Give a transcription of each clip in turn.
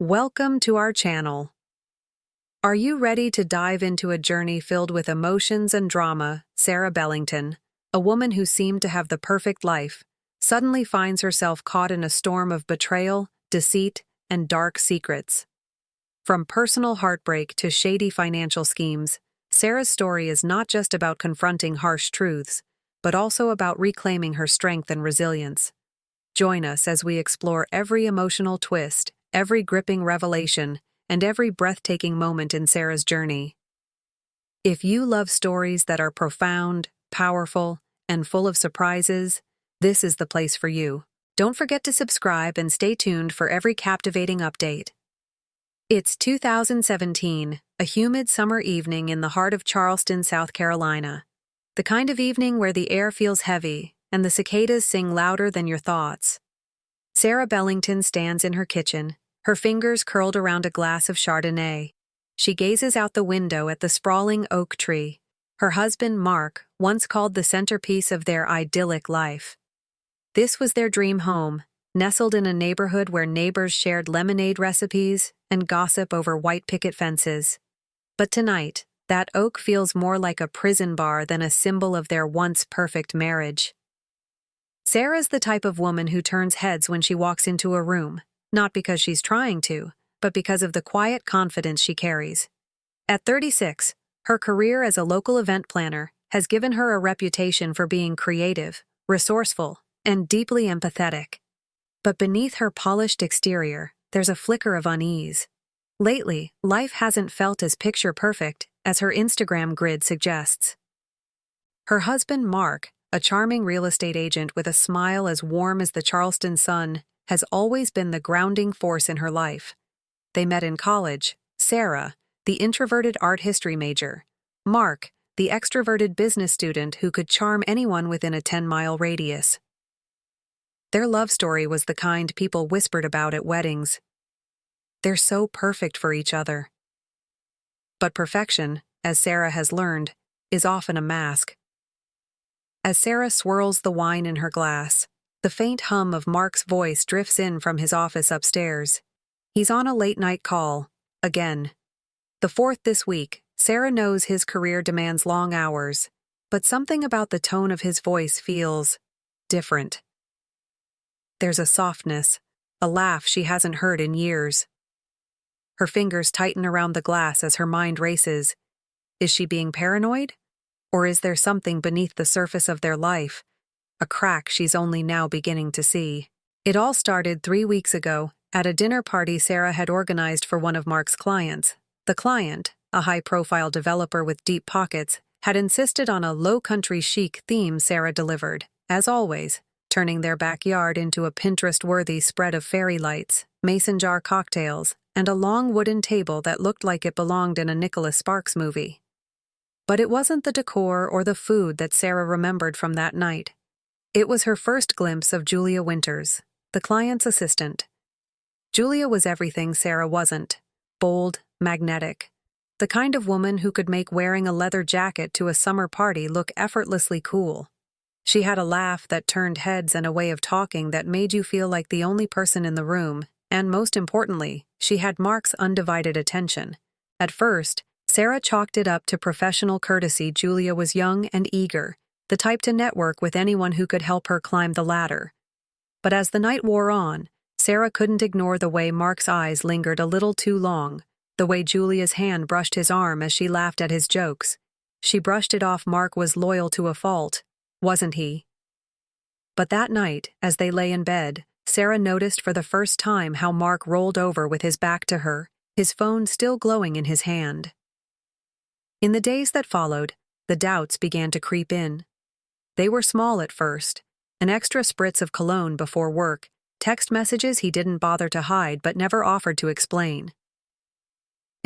Welcome to our channel. Are you ready to dive into a journey filled with emotions and drama? Sarah Bellington, a woman who seemed to have the perfect life, suddenly finds herself caught in a storm of betrayal, deceit, and dark secrets. From personal heartbreak to shady financial schemes, Sarah's story is not just about confronting harsh truths, but also about reclaiming her strength and resilience. Join us as we explore every emotional twist, every gripping revelation, and every breathtaking moment in Sarah's journey. If you love stories that are profound, powerful, and full of surprises, this is the place for you. Don't forget to subscribe and stay tuned for every captivating update. It's 2017, a humid summer evening in the heart of Charleston, South Carolina. The kind of evening where the air feels heavy and the cicadas sing louder than your thoughts. Sarah Bellington stands in her kitchen, her fingers curled around a glass of Chardonnay. She gazes out the window at the sprawling oak tree, her husband Mark once called the centerpiece of their idyllic life. This was their dream home, nestled in a neighborhood where neighbors shared lemonade recipes and gossip over white picket fences. But tonight, that oak feels more like a prison bar than a symbol of their once perfect marriage. Sarah's the type of woman who turns heads when she walks into a room, not because she's trying to, but because of the quiet confidence she carries. At 36, her career as a local event planner has given her a reputation for being creative, resourceful, and deeply empathetic. But beneath her polished exterior, there's a flicker of unease. Lately, life hasn't felt as picture-perfect as her Instagram grid suggests. Her husband, Mark, a charming real estate agent with a smile as warm as the Charleston sun, has always been the grounding force in her life. They met in college, Sarah, the introverted art history major, Mark, the extroverted business student who could charm anyone within a 10-mile radius. Their love story was the kind people whispered about at weddings. They're so perfect for each other. But perfection, as Sarah has learned, is often a mask. As Sarah swirls the wine in her glass, the faint hum of Mark's voice drifts in from his office upstairs. He's on a late-night call, again. The fourth this week, Sarah knows his career demands long hours, but something about the tone of his voice feels different. There's a softness, a laugh she hasn't heard in years. Her fingers tighten around the glass as her mind races. Is she being paranoid? Or is there something beneath the surface of their life, a crack she's only now beginning to see? It all started 3 weeks ago, at a dinner party Sarah had organized for one of Mark's clients. The client, a high-profile developer with deep pockets, had insisted on a low-country chic theme Sarah delivered, as always, turning their backyard into a Pinterest-worthy spread of fairy lights, mason jar cocktails, and a long wooden table that looked like it belonged in a Nicholas Sparks movie. But it wasn't the decor or the food that Sarah remembered from that night. It was her first glimpse of Julia Winters, the client's assistant. Julia was everything Sarah wasn't: bold, magnetic, the kind of woman who could make wearing a leather jacket to a summer party look effortlessly cool. She had a laugh that turned heads and a way of talking that made you feel like the only person in the room, and most importantly, she had Mark's undivided attention. At first, Sarah chalked it up to professional courtesy. Julia was young and eager, the type to network with anyone who could help her climb the ladder. But as the night wore on, Sarah couldn't ignore the way Mark's eyes lingered a little too long, the way Julia's hand brushed his arm as she laughed at his jokes. She brushed it off. Mark was loyal to a fault, wasn't he? But that night, as they lay in bed, Sarah noticed for the first time how Mark rolled over with his back to her, his phone still glowing in his hand. In the days that followed, the doubts began to creep in. They were small at first: an extra spritz of cologne before work, text messages he didn't bother to hide but never offered to explain.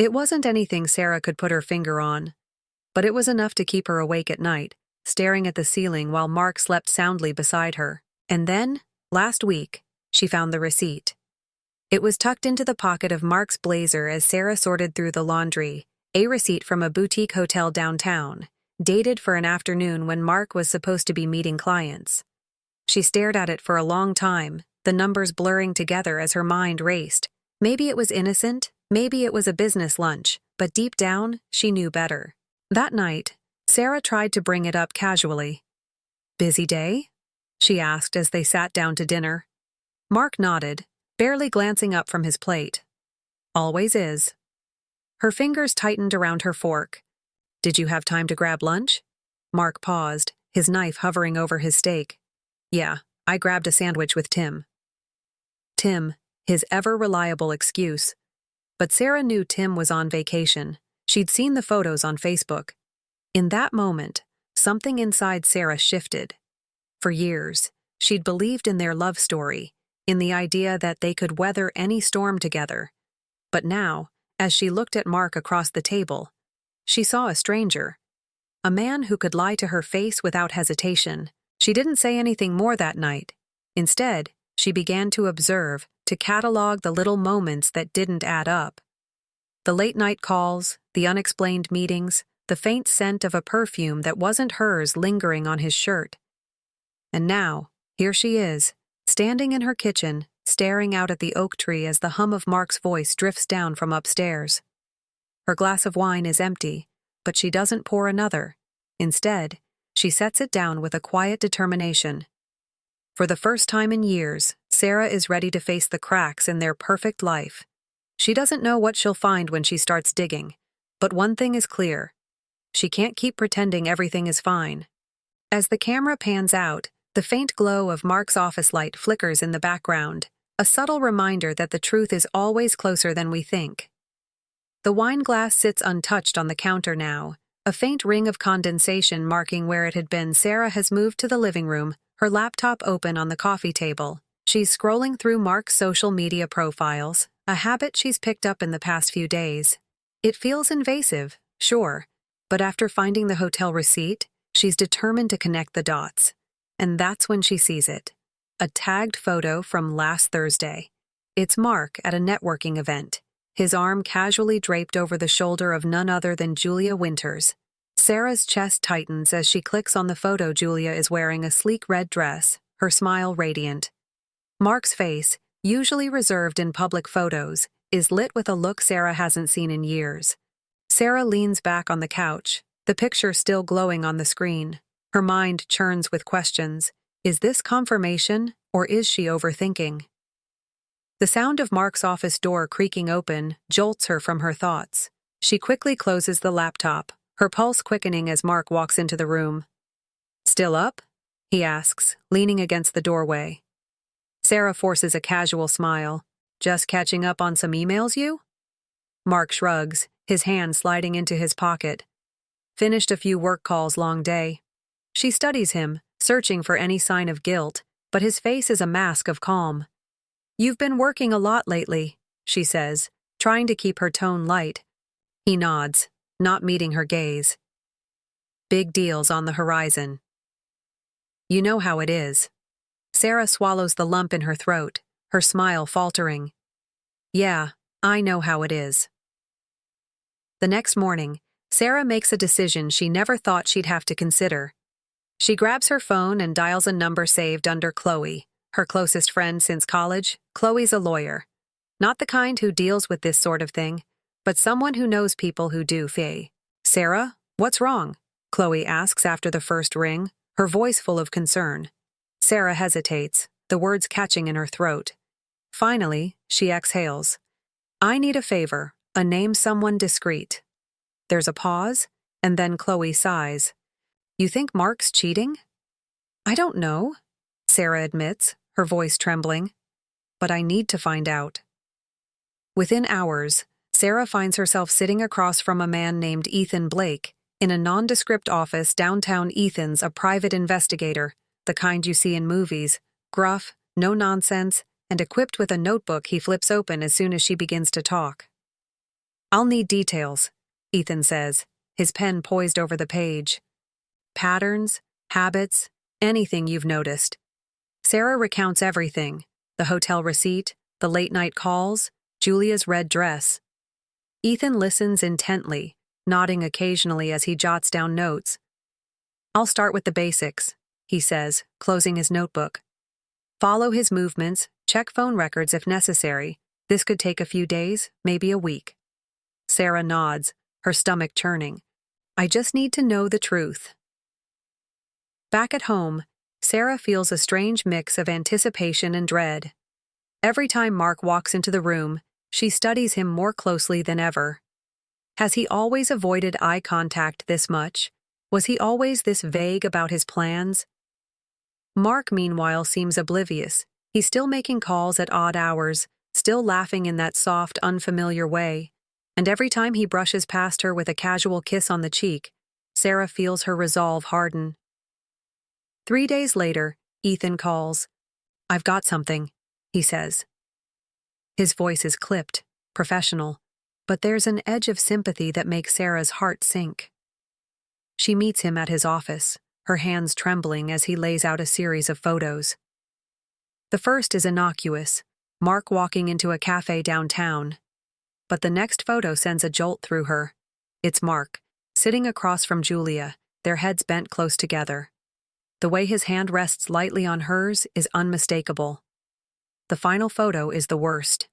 It wasn't anything Sarah could put her finger on, but it was enough to keep her awake at night, staring at the ceiling while Mark slept soundly beside her. And then, last week, she found the receipt. It was tucked into the pocket of Mark's blazer as Sarah sorted through the laundry, a receipt from a boutique hotel downtown, dated for an afternoon when Mark was supposed to be meeting clients. She stared at it for a long time, the numbers blurring together as her mind raced. Maybe it was innocent, maybe it was a business lunch, but deep down, she knew better. That night, Sarah tried to bring it up casually. "Busy day?" she asked as they sat down to dinner. Mark nodded, barely glancing up from his plate. "Always is." Her fingers tightened around her fork. "Did you have time to grab lunch?" Mark paused, his knife hovering over his steak. "Yeah, I grabbed a sandwich with Tim." Tim, his ever-reliable excuse. But Sarah knew Tim was on vacation. She'd seen the photos on Facebook. In that moment, something inside Sarah shifted. For years, she'd believed in their love story, in the idea that they could weather any storm together. But now, as she looked at Mark across the table, she saw a stranger. A man who could lie to her face without hesitation. She didn't say anything more that night. Instead, she began to observe, to catalog the little moments that didn't add up. The late-night calls, the unexplained meetings, the faint scent of a perfume that wasn't hers lingering on his shirt. And now, here she is, standing in her kitchen, staring out at the oak tree as the hum of Mark's voice drifts down from upstairs. Her glass of wine is empty, but she doesn't pour another. Instead, she sets it down with a quiet determination. For the first time in years, Sarah is ready to face the cracks in their perfect life. She doesn't know what she'll find when she starts digging, but one thing is clear. She can't keep pretending everything is fine. As the camera pans out, the faint glow of Mark's office light flickers in the background, a subtle reminder that the truth is always closer than we think. The wine glass sits untouched on the counter now, a faint ring of condensation marking where it had been. Sarah has moved to the living room, her laptop open on the coffee table. She's scrolling through Mark's social media profiles, a habit she's picked up in the past few days. It feels invasive, sure, but after finding the hotel receipt, she's determined to connect the dots. And that's when she sees it. A tagged photo from last Thursday. It's Mark at a networking event, his arm casually draped over the shoulder of none other than Julia Winters. Sarah's chest tightens as she clicks on the photo. Julia is wearing a sleek red dress, her smile radiant. Mark's face, usually reserved in public photos, is lit with a look Sarah hasn't seen in years. Sarah leans back on the couch, the picture still glowing on the screen. Her mind churns with questions. Is this confirmation, or is she overthinking? The sound of Mark's office door creaking open jolts her from her thoughts. She quickly closes the laptop, her pulse quickening as Mark walks into the room. "Still up?" he asks, leaning against the doorway. Sarah forces a casual smile. "Just catching up on some emails, you?" Mark shrugs, his hand sliding into his pocket. "Finished a few work calls, long day." She studies him, searching for any sign of guilt, but his face is a mask of calm. "You've been working a lot lately," she says, trying to keep her tone light. He nods, not meeting her gaze. "Big deals on the horizon." "You know how it is." Sarah swallows the lump in her throat, her smile faltering. "Yeah, I know how it is." The next morning, Sarah makes a decision she never thought she'd have to consider. She grabs her phone and dials a number saved under Chloe, her closest friend since college. Chloe's a lawyer. Not the kind who deals with this sort of thing, but someone who knows people who do. "Sarah, what's wrong?" Chloe asks after the first ring, her voice full of concern. Sarah hesitates, the words catching in her throat. Finally, she exhales. "I need a favor, a name, someone discreet." There's a pause, and then Chloe sighs. "You think Mark's cheating?" "I don't know," Sarah admits, her voice trembling. "But I need to find out." Within hours, Sarah finds herself sitting across from a man named Ethan Blake, in a nondescript office downtown. Ethan's a private investigator, the kind you see in movies, gruff, no nonsense, and equipped with a notebook he flips open as soon as she begins to talk. "I'll need details," Ethan says, his pen poised over the page. "Patterns, habits, anything you've noticed." Sarah recounts everything: the hotel receipt, the late-night calls, Julia's red dress. Ethan listens intently, nodding occasionally as he jots down notes. "I'll start with the basics," he says, closing his notebook. "Follow his movements, check phone records if necessary, This could take a few days, maybe a week. Sarah nods, her stomach churning. I just need to know the truth. Back at home, Sarah feels a strange mix of anticipation and dread. Every time Mark walks into the room, she studies him more closely than ever. Has he always avoided eye contact this much? Was he always this vague about his plans? Mark, meanwhile, seems oblivious. He's still making calls at odd hours, still laughing in that soft, unfamiliar way. And every time he brushes past her with a casual kiss on the cheek, Sarah feels her resolve harden. 3 days later, Ethan calls. I've got something, he says. His voice is clipped, professional, but there's an edge of sympathy that makes Sarah's heart sink. She meets him at his office, her hands trembling as he lays out a series of photos. The first is innocuous, Mark walking into a cafe downtown. But the next photo sends a jolt through her. It's Mark, sitting across from Julia, their heads bent close together. The way his hand rests lightly on hers is unmistakable. The final photo is the worst.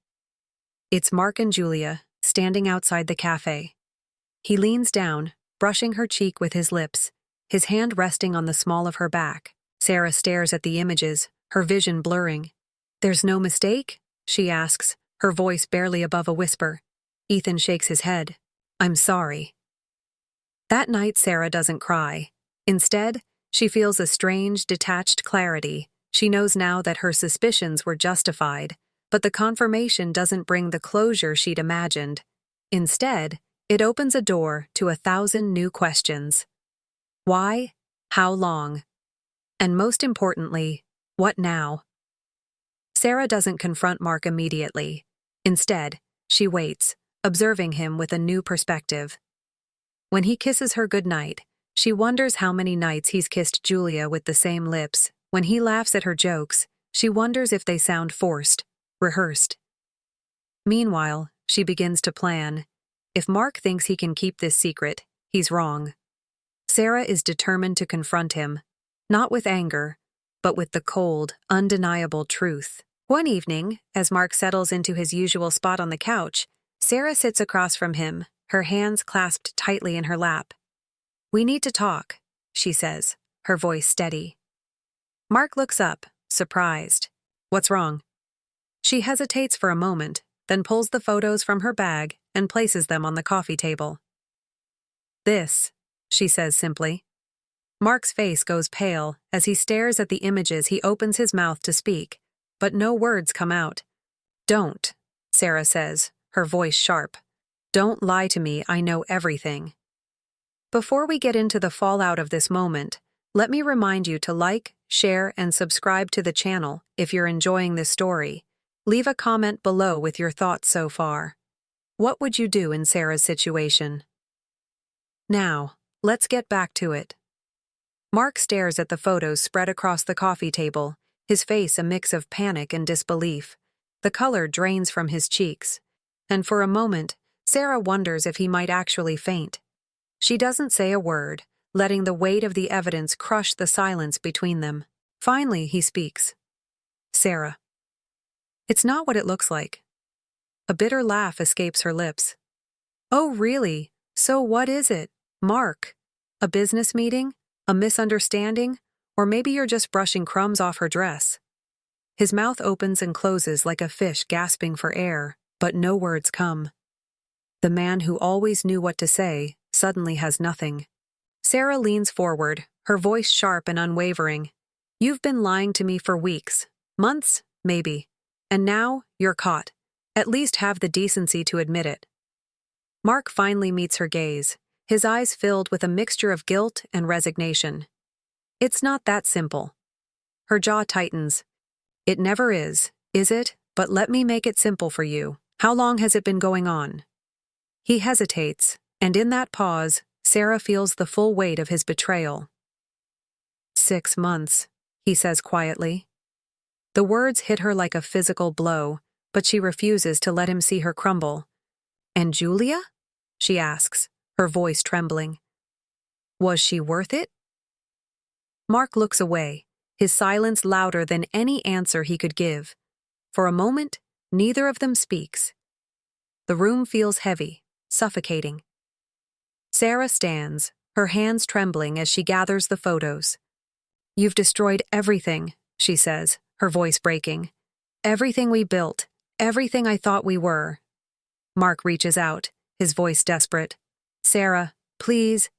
It's Mark and Julia, standing outside the cafe. He leans down, brushing her cheek with his lips, his hand resting on the small of her back. Sarah stares at the images, her vision blurring. There's no mistake? She asks, her voice barely above a whisper. Ethan shakes his head. I'm sorry. That night, Sarah doesn't cry. Instead, she feels a strange, detached clarity. She knows now that her suspicions were justified, but the confirmation doesn't bring the closure she'd imagined. Instead, it opens a door to 1,000 new questions. Why? How long? And most importantly, what now? Sarah doesn't confront Mark immediately. Instead, she waits, observing him with a new perspective. When he kisses her goodnight, she wonders how many nights he's kissed Julia with the same lips. When he laughs at her jokes, she wonders if they sound forced, rehearsed. Meanwhile, she begins to plan. If Mark thinks he can keep this secret, he's wrong. Sarah is determined to confront him, not with anger, but with the cold, undeniable truth. One evening, as Mark settles into his usual spot on the couch, Sarah sits across from him, her hands clasped tightly in her lap. We need to talk, she says, her voice steady. Mark looks up, surprised. What's wrong? She hesitates for a moment, then pulls the photos from her bag and places them on the coffee table. This, she says simply. Mark's face goes pale. As he stares at the images, he opens his mouth to speak, but no words come out. Don't, Sarah says, her voice sharp. Don't lie to me, I know everything. Before we get into the fallout of this moment, let me remind you to like, share, and subscribe to the channel if you're enjoying this story. Leave a comment below with your thoughts so far. What would you do in Sarah's situation? Now, let's get back to it. Mark stares at the photos spread across the coffee table, his face a mix of panic and disbelief. The color drains from his cheeks. And for a moment, Sarah wonders if he might actually faint. She doesn't say a word, letting the weight of the evidence crush the silence between them. Finally, he speaks. Sarah. It's not what it looks like. A bitter laugh escapes her lips. Oh, really? So what is it, Mark? A business meeting? A misunderstanding? Or maybe you're just brushing crumbs off her dress. His mouth opens and closes like a fish gasping for air, but no words come. The man who always knew what to say suddenly has nothing. Sarah leans forward, her voice sharp and unwavering. You've been lying to me for weeks, months, maybe. And now, you're caught. At least have the decency to admit it. Mark finally meets her gaze, his eyes filled with a mixture of guilt and resignation. It's not that simple. Her jaw tightens. It never is it? But let me make it simple for you. How long has it been going on? He hesitates, and in that pause, Sarah feels the full weight of his betrayal. 6 months, he says quietly. The words hit her like a physical blow, but she refuses to let him see her crumble. And Julia? She asks, her voice trembling. Was she worth it? Mark looks away, his silence louder than any answer he could give. For a moment, Neither of them speaks. The room feels heavy, suffocating. Sarah stands, her hands trembling as she gathers the photos. "You've destroyed everything," she says, her voice breaking. "Everything we built, everything I thought we were." Mark reaches out, his voice desperate. "Sarah, please."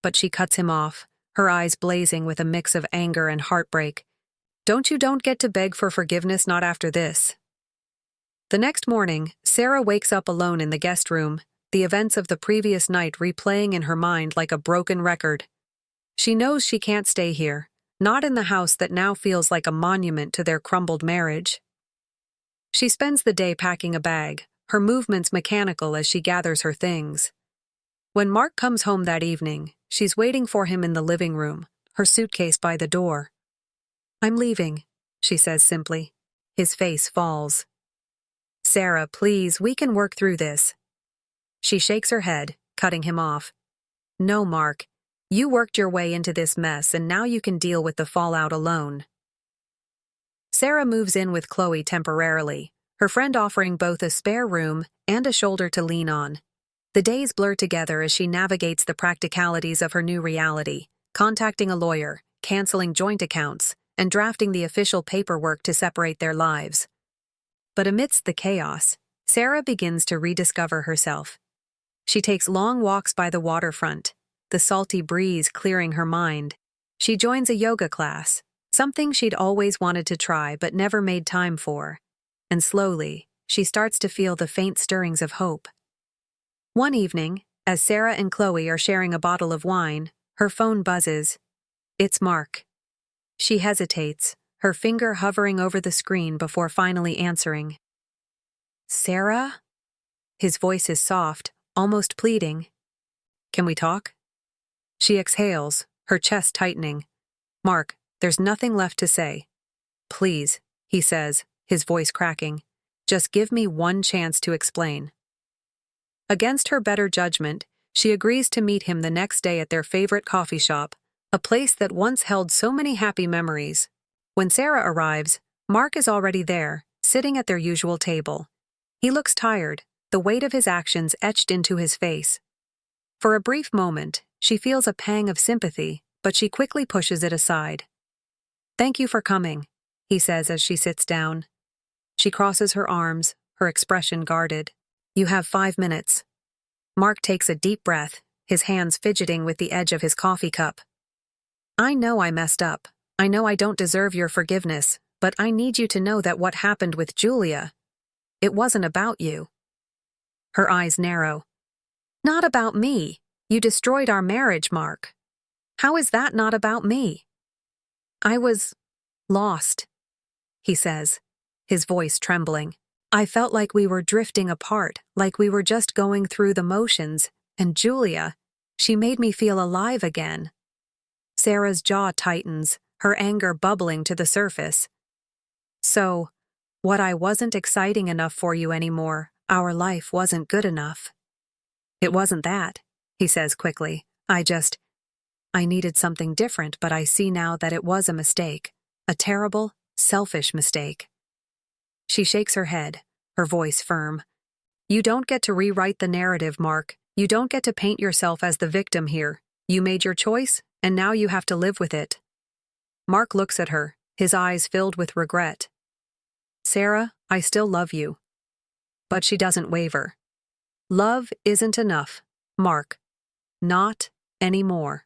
But she cuts him off, her eyes blazing with a mix of anger and heartbreak. Don't get to beg for forgiveness, not after this." The next morning, Sarah wakes up alone in the guest room, the events of the previous night replaying in her mind like a broken record. She knows she can't stay here, not in the house that now feels like a monument to their crumbled marriage. She spends the day packing a bag, her movements mechanical as she gathers her things. When Mark comes home that evening, she's waiting for him in the living room, her suitcase by the door. "I'm leaving," she says simply. His face falls. "Sarah, please, we can work through this." She shakes her head, cutting him off. "No, Mark. You worked your way into this mess and now you can deal with the fallout alone." Sarah moves in with Chloe temporarily, her friend offering both a spare room and a shoulder to lean on. The days blur together as she navigates the practicalities of her new reality, contacting a lawyer, canceling joint accounts, and drafting the official paperwork to separate their lives. But amidst the chaos, Sarah begins to rediscover herself. She takes long walks by the waterfront, the salty breeze clearing her mind. She joins a yoga class, something she'd always wanted to try but never made time for. And slowly, she starts to feel the faint stirrings of hope. One evening, as Sarah and Chloe are sharing a bottle of wine, her phone buzzes. It's Mark. She hesitates, her finger hovering over the screen before finally answering. "Sarah?" His voice is soft, almost pleading. "Can we talk?" She exhales, her chest tightening. "Mark, there's nothing left to say." "Please," he says, his voice cracking. "Just give me one chance to explain." Against her better judgment, she agrees to meet him the next day at their favorite coffee shop, a place that once held so many happy memories. When Sarah arrives, Mark is already there, sitting at their usual table. He looks tired, the weight of his actions etched into his face. For a brief moment, she feels a pang of sympathy, but she quickly pushes it aside. "Thank you for coming," he says as she sits down. She crosses her arms, her expression guarded. "You have 5 minutes." Mark takes a deep breath, his hands fidgeting with the edge of his coffee cup. "I know I messed up. I know I don't deserve your forgiveness, but I need you to know that what happened with Julia, it wasn't about you." Her eyes narrow. "Not about me. You destroyed our marriage, Mark. How is that not about me?" "I was lost," he says, his voice trembling. "I felt like we were drifting apart, like we were just going through the motions, and Julia, she made me feel alive again." Sarah's jaw tightens, her anger bubbling to the surface. "So, what I wasn't exciting enough for you anymore, our life wasn't good enough." "It wasn't that," he says quickly. I needed something different, but I see now that it was a mistake. A terrible, selfish mistake." She shakes her head, her voice firm. "You don't get to rewrite the narrative, Mark. You don't get to paint yourself as the victim here. You made your choice, and now you have to live with it." Mark looks at her, his eyes filled with regret. "Sarah, I still love you." But she doesn't waver. "Love isn't enough, Mark. Not anymore."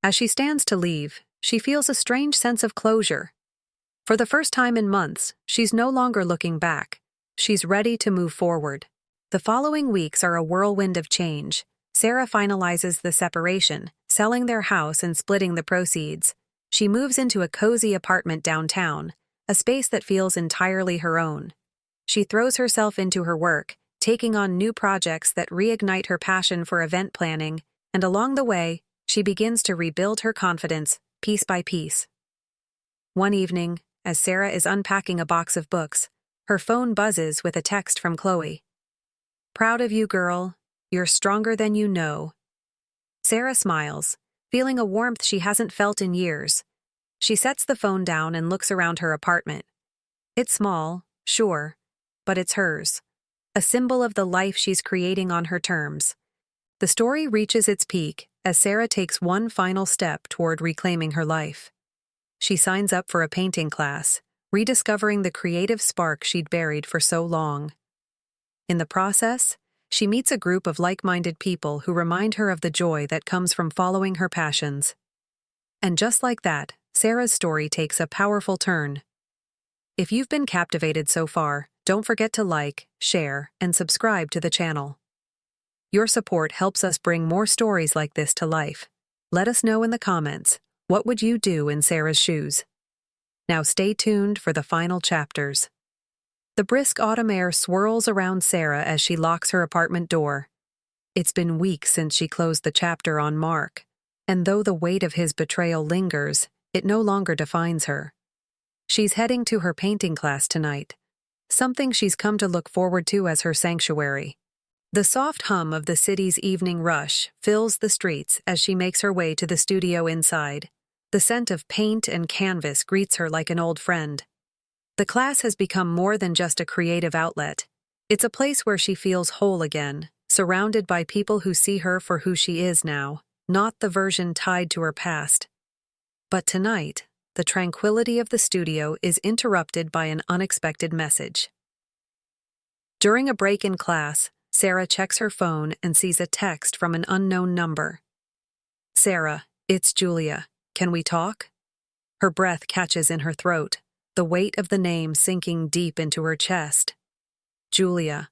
As she stands to leave, she feels a strange sense of closure. For the first time in months, she's no longer looking back. She's ready to move forward. The following weeks are a whirlwind of change. Sarah finalizes the separation, selling their house and splitting the proceeds. She moves into a cozy apartment downtown, a space that feels entirely her own. She throws herself into her work, taking on new projects that reignite her passion for event planning, and along the way, she begins to rebuild her confidence, piece by piece. One evening, as Sarah is unpacking a box of books, her phone buzzes with a text from Chloe. "Proud of you, girl. You're stronger than you know." Sarah smiles, feeling a warmth she hasn't felt in years. She sets the phone down and looks around her apartment. It's small, sure, but it's hers. A symbol of the life she's creating on her terms. The story reaches its peak as Sarah takes one final step toward reclaiming her life. She signs up for a painting class, rediscovering the creative spark she'd buried for so long. In the process, she meets a group of like-minded people who remind her of the joy that comes from following her passions. And just like that, Sarah's story takes a powerful turn. If you've been captivated so far, don't forget to like, share, and subscribe to the channel. Your support helps us bring more stories like this to life. Let us know in the comments, what would you do in Sarah's shoes? Now stay tuned for the final chapters. The brisk autumn air swirls around Sarah as she locks her apartment door. It's been weeks since she closed the chapter on Mark, and though the weight of his betrayal lingers, it no longer defines her. She's heading to her painting class tonight, something she's come to look forward to as her sanctuary. The soft hum of the city's evening rush fills the streets as she makes her way to the studio inside. The scent of paint and canvas greets her like an old friend. The class has become more than just a creative outlet. It's a place where she feels whole again, surrounded by people who see her for who she is now, not the version tied to her past. But tonight, the tranquility of the studio is interrupted by an unexpected message. During a break in class, Sarah checks her phone and sees a text from an unknown number. "Sarah, it's Julia. Can we talk?" Her breath catches in her throat, the weight of the name sinking deep into her chest. Julia,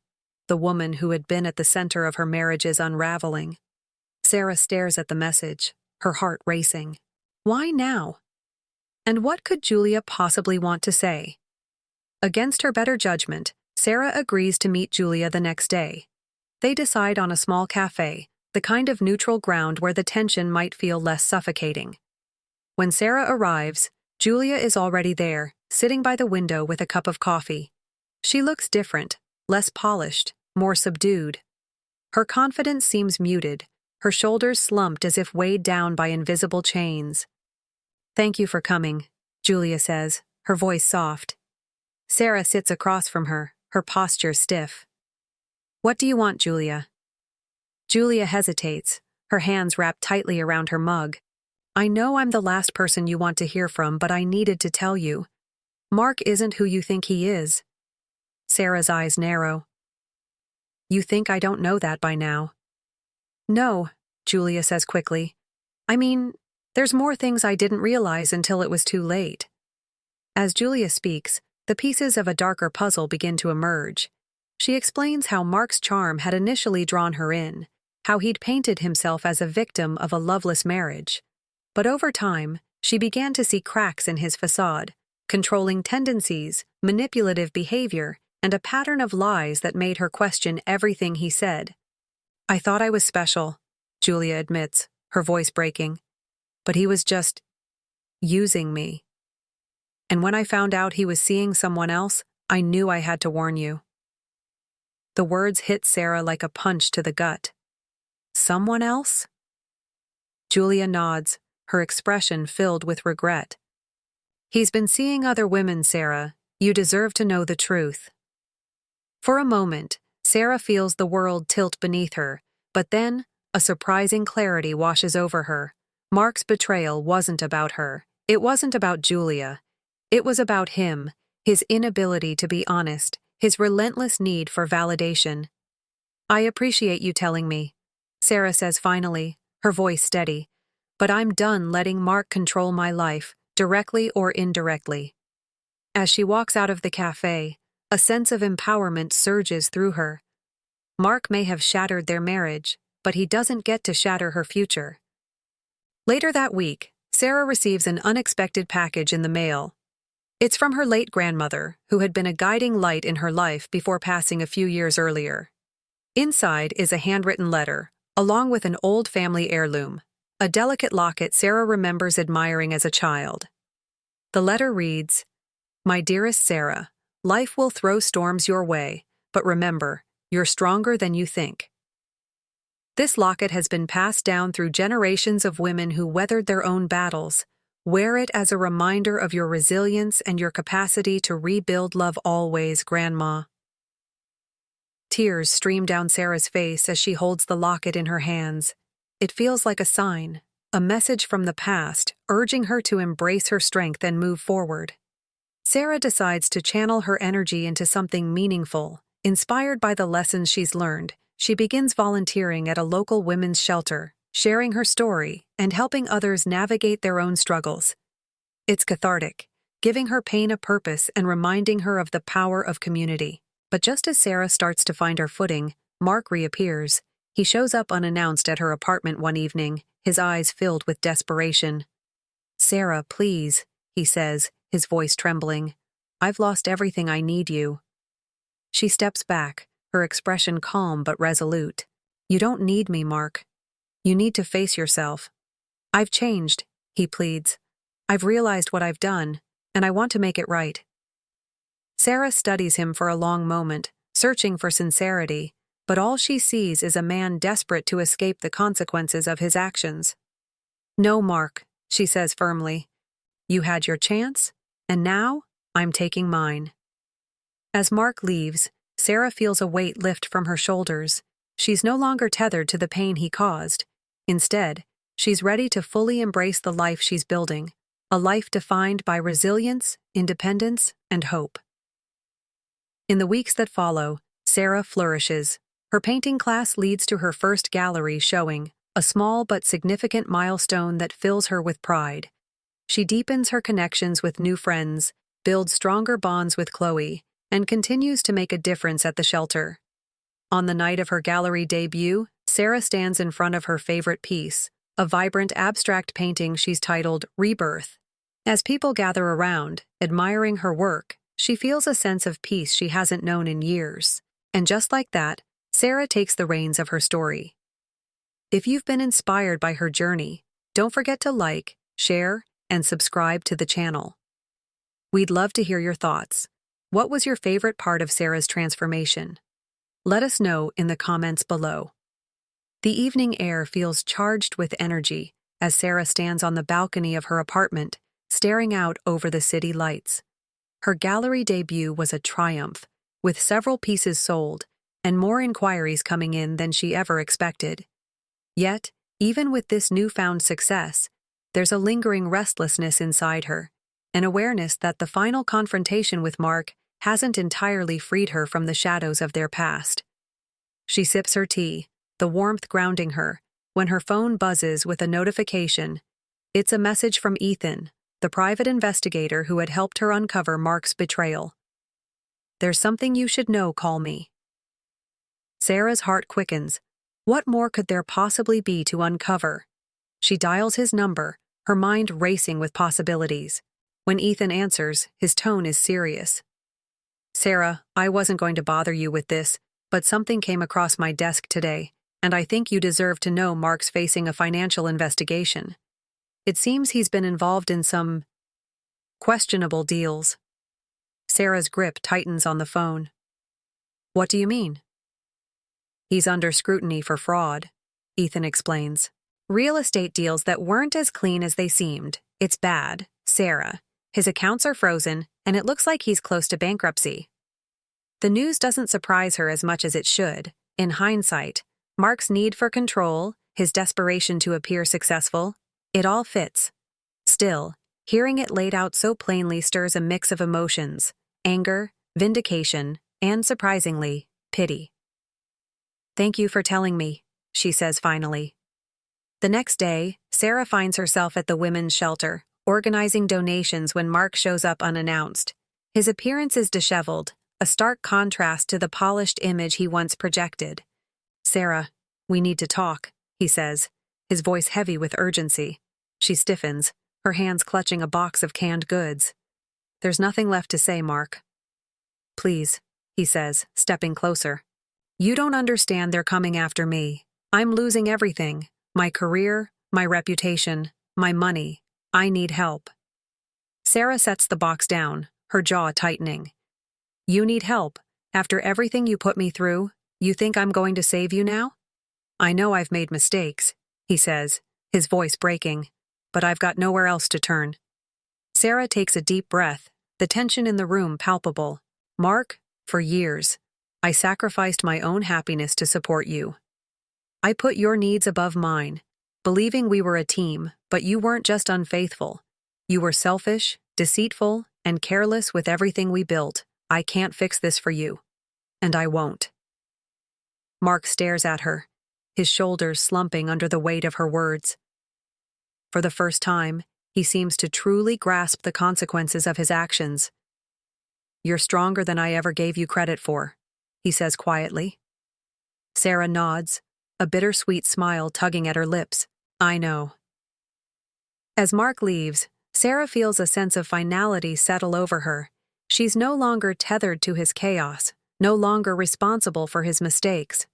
the woman who had been at the center of her marriage's unraveling. Sarah stares at the message, her heart racing. Why now? And what could Julia possibly want to say? Against her better judgment, Sarah agrees to meet Julia the next day. They decide on a small cafe, the kind of neutral ground where the tension might feel less suffocating. When Sarah arrives, Julia is already there, sitting by the window with a cup of coffee. She looks different, less polished, more subdued. Her confidence seems muted, her shoulders slumped as if weighed down by invisible chains. "Thank you for coming," Julia says, her voice soft. Sarah sits across from her, her posture stiff. "What do you want, Julia?" Julia hesitates, her hands wrapped tightly around her mug. "I know I'm the last person you want to hear from, but I needed to tell you. Mark isn't who you think he is." Sarah's eyes narrow. "You think I don't know that by now?" "No," Julia says quickly. "I mean, there's more things I didn't realize until it was too late." As Julia speaks, the pieces of a darker puzzle begin to emerge. She explains how Mark's charm had initially drawn her in, how he'd painted himself as a victim of a loveless marriage. But over time, she began to see cracks in his facade, controlling tendencies, manipulative behavior, and a pattern of lies that made her question everything he said. "I thought I was special," Julia admits, her voice breaking. "But he was just using me. And when I found out he was seeing someone else, I knew I had to warn you." The words hit Sarah like a punch to the gut. "Someone else?" Julia nods, her expression filled with regret. "He's been seeing other women, Sarah. You deserve to know the truth." For a moment, Sarah feels the world tilt beneath her, but then, a surprising clarity washes over her. Mark's betrayal wasn't about her. It wasn't about Julia. It was about him, his inability to be honest, his relentless need for validation. "I appreciate you telling me," Sarah says finally, her voice steady. "But I'm done letting Mark control my life, directly or indirectly." As she walks out of the cafe, a sense of empowerment surges through her. Mark may have shattered their marriage, but he doesn't get to shatter her future. Later that week, Sarah receives an unexpected package in the mail. It's from her late grandmother, who had been a guiding light in her life before passing a few years earlier. Inside is a handwritten letter, along with an old family heirloom, a delicate locket Sarah remembers admiring as a child. The letter reads, "My dearest Sarah, life will throw storms your way, but remember, you're stronger than you think." This locket has been passed down through generations of women who weathered their own battles. Wear it as a reminder of your resilience and your capacity to rebuild love always, Grandma. Tears stream down Sarah's face as she holds the locket in her hands. It feels like a sign, a message from the past, urging her to embrace her strength and move forward. Sarah decides to channel her energy into something meaningful. Inspired by the lessons she's learned, she begins volunteering at a local women's shelter, sharing her story and helping others navigate their own struggles. It's cathartic, giving her pain a purpose and reminding her of the power of community. But just as Sarah starts to find her footing, Mark reappears. He shows up unannounced at her apartment one evening, his eyes filled with desperation. "Sarah, please," he says, his voice trembling. "I've lost everything. I need you." She steps back, her expression calm but resolute. "You don't need me, Mark. You need to face yourself." "I've changed," he pleads. "I've realized what I've done, and I want to make it right." Sarah studies him for a long moment, searching for sincerity, but all she sees is a man desperate to escape the consequences of his actions. "No, Mark," she says firmly. "You had your chance, and now I'm taking mine." As Mark leaves, Sarah feels a weight lift from her shoulders. She's no longer tethered to the pain he caused. Instead, she's ready to fully embrace the life she's building, a life defined by resilience, independence, and hope. In the weeks that follow, Sarah flourishes. Her painting class leads to her first gallery showing, a small but significant milestone that fills her with pride. She deepens her connections with new friends, builds stronger bonds with Chloe, and continues to make a difference at the shelter. On the night of her gallery debut, Sarah stands in front of her favorite piece, a vibrant abstract painting she's titled Rebirth. As people gather around, admiring her work, she feels a sense of peace she hasn't known in years. And just like that, Sarah takes the reins of her story. If you've been inspired by her journey, don't forget to like, share, and subscribe to the channel. We'd love to hear your thoughts. What was your favorite part of Sarah's transformation? Let us know in the comments below. The evening air feels charged with energy as Sarah stands on the balcony of her apartment, staring out over the city lights. Her gallery debut was a triumph, with several pieces sold and more inquiries coming in than she ever expected. Yet, even with this newfound success, there's a lingering restlessness inside her, an awareness that the final confrontation with Mark hasn't entirely freed her from the shadows of their past. She sips her tea, the warmth grounding her, when her phone buzzes with a notification. It's a message from Ethan, the private investigator who had helped her uncover Mark's betrayal. "There's something you should know, call me." Sarah's heart quickens. What more could there possibly be to uncover? She dials his number, her mind racing with possibilities. When Ethan answers, his tone is serious. "Sarah, I wasn't going to bother you with this, but something came across my desk today, and I think you deserve to know Mark's facing a financial investigation. It seems he's been involved in some questionable deals." Sarah's grip tightens on the phone. "What do you mean?" "He's under scrutiny for fraud," Ethan explains. "Real estate deals that weren't as clean as they seemed. It's bad, Sarah. His accounts are frozen, and it looks like he's close to bankruptcy." The news doesn't surprise her as much as it should. In hindsight, Mark's need for control, his desperation to appear successful, it all fits. Still, hearing it laid out so plainly stirs a mix of emotions: anger, vindication, and, surprisingly, pity. "Thank you for telling me," she says finally. The next day, Sarah finds herself at the women's shelter, organizing donations when Mark shows up unannounced. His appearance is disheveled, a stark contrast to the polished image he once projected. "Sarah, we need to talk," he says, his voice heavy with urgency. She stiffens, her hands clutching a box of canned goods. "There's nothing left to say, Mark." "Please," he says, stepping closer. "You don't understand. They're coming after me. I'm losing everything. My career, my reputation, my money. I need help." Sarah sets the box down, her jaw tightening. "You need help? After everything you put me through, you think I'm going to save you now?" "I know I've made mistakes," he says, his voice breaking, "but I've got nowhere else to turn." Sarah takes a deep breath, the tension in the room palpable. Mark, for years, I sacrificed my own happiness to support you. I put your needs above mine, believing we were a team, but you weren't just unfaithful. You were selfish, deceitful, and careless with everything we built. I can't fix this for you. And I won't. Mark stares at her, his shoulders slumping under the weight of her words. For the first time, he seems to truly grasp the consequences of his actions. You're stronger than I ever gave you credit for, he says quietly. Sarah nods, a bittersweet smile tugging at her lips. I know. As Mark leaves, Sarah feels a sense of finality settle over her. She's no longer tethered to his chaos, no longer responsible for his mistakes.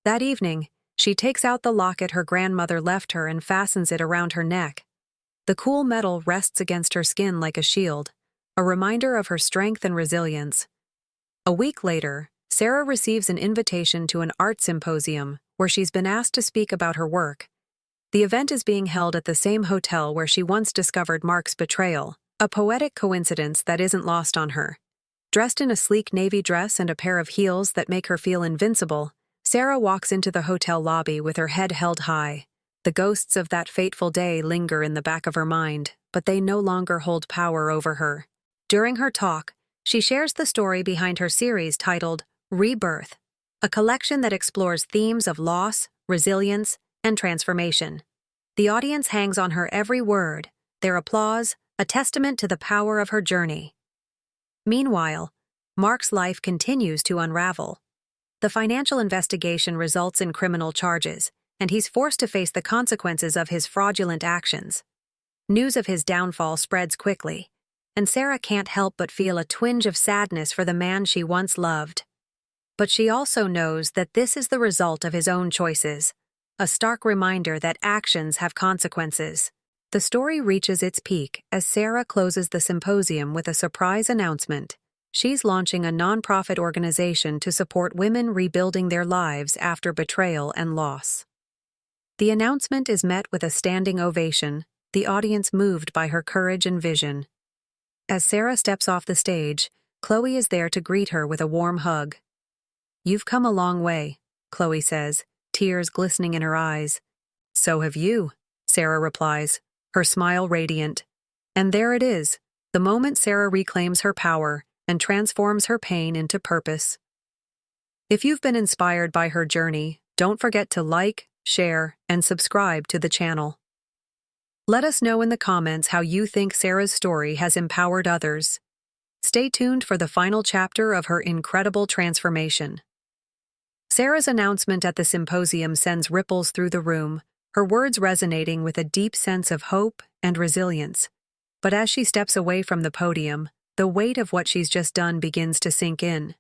That evening, she takes out the locket her grandmother left her and fastens it around her neck. The cool metal rests against her skin like a shield, a reminder of her strength and resilience. A week later, Sarah receives an invitation to an art symposium where she's been asked to speak about her work. The event is being held at the same hotel where she once discovered Mark's betrayal, a poetic coincidence that isn't lost on her. Dressed in a sleek navy dress and a pair of heels that make her feel invincible, Sarah walks into the hotel lobby with her head held high. The ghosts of that fateful day linger in the back of her mind, but they no longer hold power over her. During her talk, she shares the story behind her series titled Rebirth, a collection that explores themes of loss, resilience, and transformation. The audience hangs on her every word, their applause, a testament to the power of her journey. Meanwhile, Mark's life continues to unravel. The financial investigation results in criminal charges, and he's forced to face the consequences of his fraudulent actions. News of his downfall spreads quickly, and Sarah can't help but feel a twinge of sadness for the man she once loved. But she also knows that this is the result of his own choices, a stark reminder that actions have consequences. The story reaches its peak as Sarah closes the symposium with a surprise announcement. She's launching a nonprofit organization to support women rebuilding their lives after betrayal and loss. The announcement is met with a standing ovation, the audience moved by her courage and vision. As Sarah steps off the stage, Chloe is there to greet her with a warm hug. You've come a long way, Chloe says, tears glistening in her eyes. So have you, Sarah replies, her smile radiant. And there it is, the moment Sarah reclaims her power and transforms her pain into purpose. If you've been inspired by her journey, don't forget to like, share, and subscribe to the channel. Let us know in the comments how you think Sarah's story has empowered others. Stay tuned for the final chapter of her incredible transformation. Sarah's announcement at the symposium sends ripples through the room, her words resonating with a deep sense of hope and resilience. But as she steps away from the podium, the weight of what she's just done begins to sink in.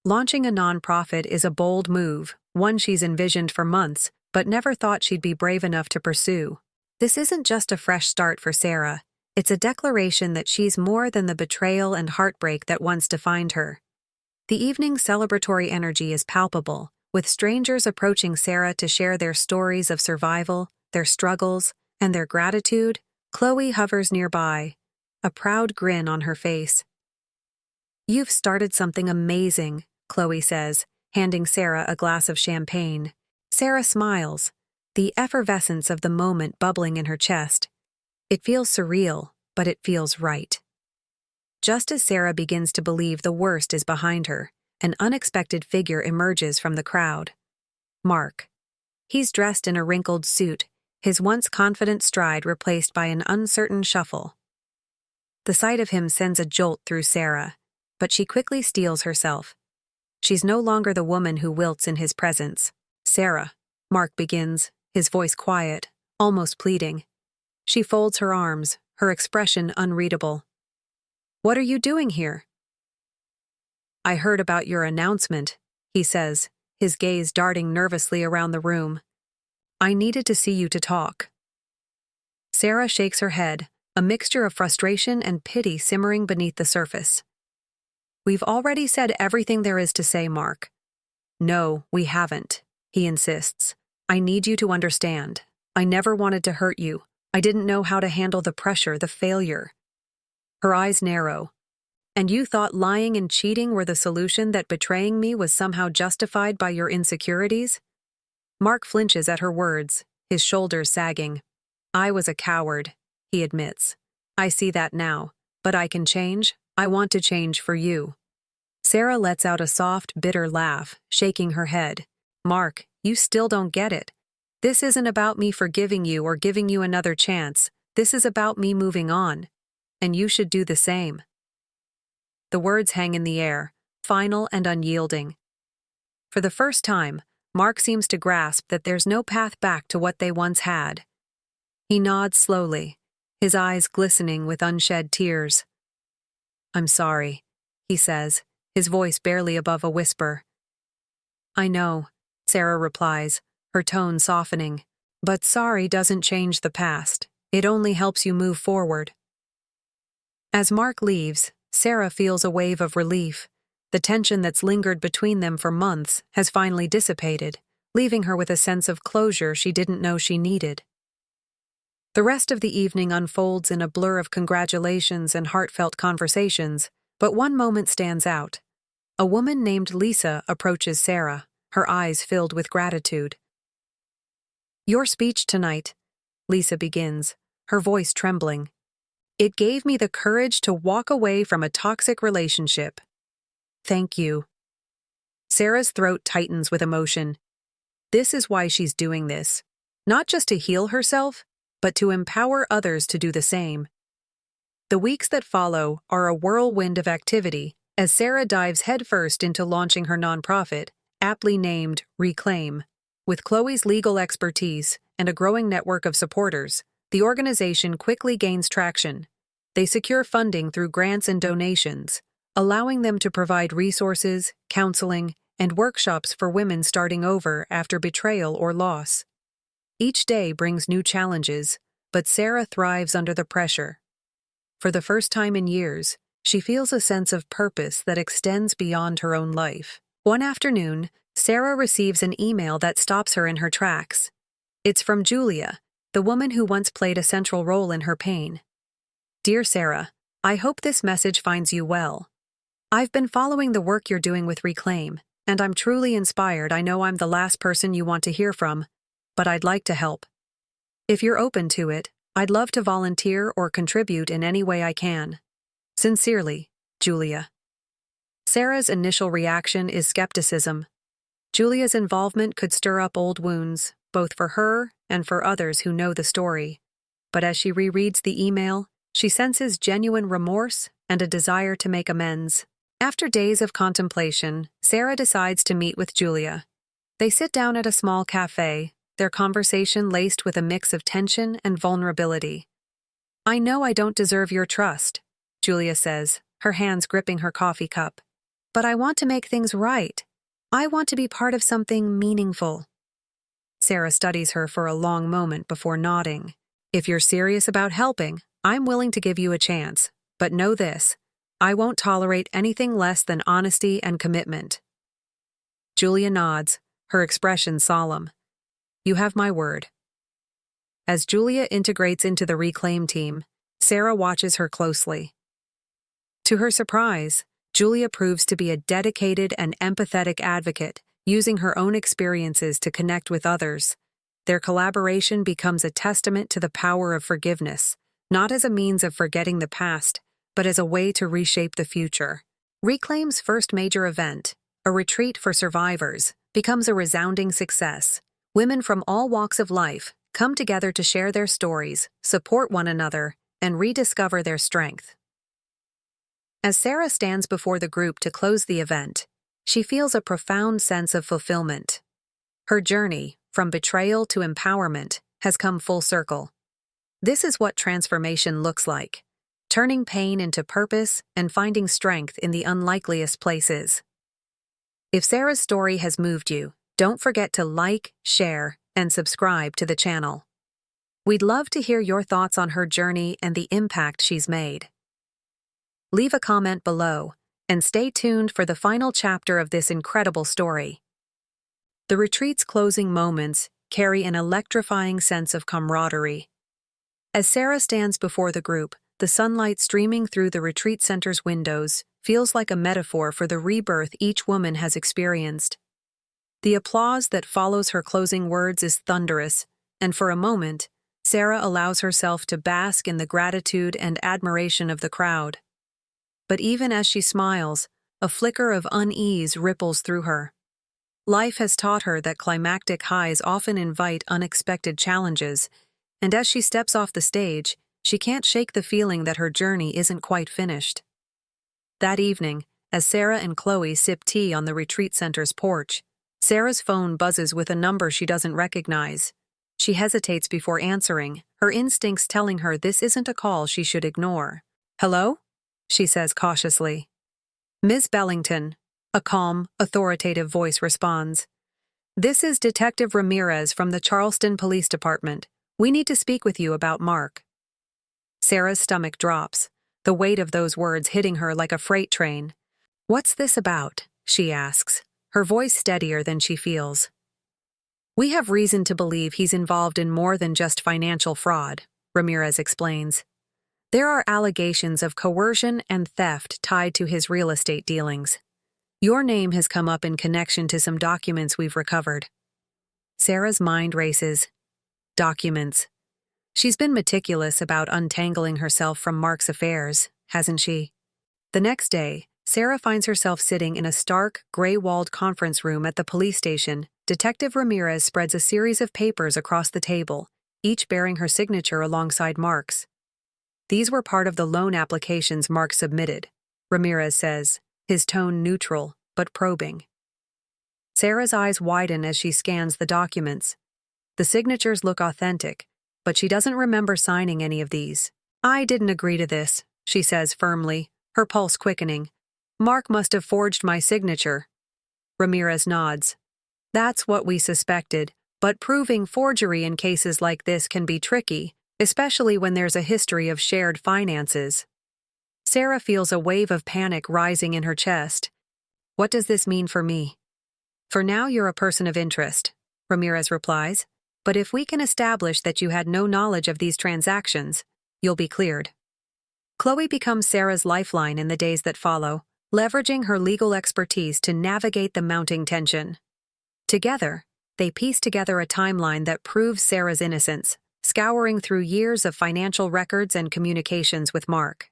Launching a nonprofit is a bold move, one she's envisioned for months, but never thought she'd be brave enough to pursue. This isn't just a fresh start for Sarah, it's a declaration that she's more than the betrayal and heartbreak that once defined her. The evening's celebratory energy is palpable, with strangers approaching Sarah to share their stories of survival, their struggles, and their gratitude. Chloe hovers nearby, a proud grin on her face. You've started something amazing, Chloe says, handing Sarah a glass of champagne. Sarah smiles, the effervescence of the moment bubbling in her chest. It feels surreal, but it feels right. Just as Sarah begins to believe the worst is behind her, an unexpected figure emerges from the crowd. Mark. He's dressed in a wrinkled suit, his once confident stride replaced by an uncertain shuffle. The sight of him sends a jolt through Sarah, but she quickly steels herself. She's no longer the woman who wilts in his presence. Sarah, Mark begins, his voice quiet, almost pleading. She folds her arms, her expression unreadable. What are you doing here? I heard about your announcement, he says, his gaze darting nervously around the room. I needed to see you to talk. Sarah shakes her head, a mixture of frustration and pity simmering beneath the surface. We've already said everything there is to say, Mark. No, we haven't, he insists. I need you to understand. I never wanted to hurt you. I didn't know how to handle the pressure, the failure. Her eyes narrow. And you thought lying and cheating were the solution, that betraying me was somehow justified by your insecurities? Mark flinches at her words, his shoulders sagging. I was a coward, he admits. I see that now, but I can change. I want to change for you. Sarah lets out a soft, bitter laugh, shaking her head. Mark, you still don't get it. This isn't about me forgiving you or giving you another chance. This is about me moving on. And you should do the same. The words hang in the air, final and unyielding. For the first time, Mark seems to grasp that there's no path back to what they once had. He nods slowly, his eyes glistening with unshed tears. I'm sorry, he says, his voice barely above a whisper. I know, Sarah replies, her tone softening. But sorry doesn't change the past. It only helps you move forward. As Mark leaves, Sarah feels a wave of relief. The tension that's lingered between them for months has finally dissipated, leaving her with a sense of closure she didn't know she needed. The rest of the evening unfolds in a blur of congratulations and heartfelt conversations, but one moment stands out. A woman named Lisa approaches Sarah, her eyes filled with gratitude. Your speech tonight, Lisa begins, her voice trembling. It gave me the courage to walk away from a toxic relationship. Thank you. Sarah's throat tightens with emotion. This is why she's doing this. Not just to heal herself, but to empower others to do the same. The weeks that follow are a whirlwind of activity as Sarah dives headfirst into launching her nonprofit, aptly named Reclaim. With Chloe's legal expertise and a growing network of supporters, the organization quickly gains traction. They secure funding through grants and donations, allowing them to provide resources, counseling, and workshops for women starting over after betrayal or loss. Each day brings new challenges, but Sarah thrives under the pressure. For the first time in years, she feels a sense of purpose that extends beyond her own life. One afternoon, Sarah receives an email that stops her in her tracks. It's from Julia, the woman who once played a central role in her pain. Dear Sarah, I hope this message finds you well. I've been following the work you're doing with Reclaim, and I'm truly inspired. I know I'm the last person you want to hear from, but I'd like to help. If you're open to it, I'd love to volunteer or contribute in any way I can. Sincerely, Julia. Sarah's initial reaction is skepticism. Julia's involvement could stir up old wounds, both for her and for others who know the story. But as she rereads the email, she senses genuine remorse and a desire to make amends. After days of contemplation, Sarah decides to meet with Julia. They sit down at a small cafe, their conversation laced with a mix of tension and vulnerability. I know I don't deserve your trust, Julia says, her hands gripping her coffee cup. But I want to make things right. I want to be part of something meaningful. Sarah studies her for a long moment before nodding. If you're serious about helping, I'm willing to give you a chance, but know this, I won't tolerate anything less than honesty and commitment. Julia nods, her expression solemn. You have my word. As Julia integrates into the Reclaim team, Sarah watches her closely. To her surprise, Julia proves to be a dedicated and empathetic advocate, using her own experiences to connect with others. Their collaboration becomes a testament to the power of forgiveness, not as a means of forgetting the past, but as a way to reshape the future. Reclaim's first major event, a retreat for survivors, becomes a resounding success. Women from all walks of life come together to share their stories, support one another, and rediscover their strength. As Sarah stands before the group to close the event, she feels a profound sense of fulfillment. Her journey, from betrayal to empowerment, has come full circle. This is what transformation looks like, turning pain into purpose and finding strength in the unlikeliest places. If Sarah's story has moved you, don't forget to like, share, and subscribe to the channel. We'd love to hear your thoughts on her journey and the impact she's made. Leave a comment below, and stay tuned for the final chapter of this incredible story. The retreat's closing moments carry an electrifying sense of camaraderie. As Sarah stands before the group, the sunlight streaming through the retreat center's windows feels like a metaphor for the rebirth each woman has experienced. The applause that follows her closing words is thunderous, and for a moment, Sarah allows herself to bask in the gratitude and admiration of the crowd. But even as she smiles, a flicker of unease ripples through her. Life has taught her that climactic highs often invite unexpected challenges, and as she steps off the stage, she can't shake the feeling that her journey isn't quite finished. That evening, as Sarah and Chloe sip tea on the retreat center's porch, Sarah's phone buzzes with a number she doesn't recognize. She hesitates before answering, her instincts telling her this isn't a call she should ignore. "Hello?" she says cautiously. "Ms. Bellington," a calm, authoritative voice responds. "This is Detective Ramirez from the Charleston Police Department. We need to speak with you about Mark." Sarah's stomach drops, the weight of those words hitting her like a freight train. "What's this about?" she asks, her voice steadier than she feels. "We have reason to believe he's involved in more than just financial fraud," Ramirez explains. "There are allegations of coercion and theft tied to his real estate dealings. Your name has come up in connection to some documents we've recovered." Sarah's mind races. Documents. She's been meticulous about untangling herself from Mark's affairs, hasn't she? The next day, Sarah finds herself sitting in a stark, gray-walled conference room at the police station. Detective Ramirez spreads a series of papers across the table, each bearing her signature alongside Mark's. "These were part of the loan applications Mark submitted," Ramirez says, his tone neutral but probing. Sarah's eyes widen as she scans the documents. The signatures look authentic, but she doesn't remember signing any of these. "I didn't agree to this," she says firmly, her pulse quickening. "Mark must have forged my signature." Ramirez nods. "That's what we suspected, but proving forgery in cases like this can be tricky, especially when there's a history of shared finances." Sarah feels a wave of panic rising in her chest. "What does this mean for me?" "For now you're a person of interest," Ramirez replies. "But if we can establish that you had no knowledge of these transactions, you'll be cleared." Chloe becomes Sarah's lifeline in the days that follow, leveraging her legal expertise to navigate the mounting tension. Together, they piece together a timeline that proves Sarah's innocence, scouring through years of financial records and communications with Mark.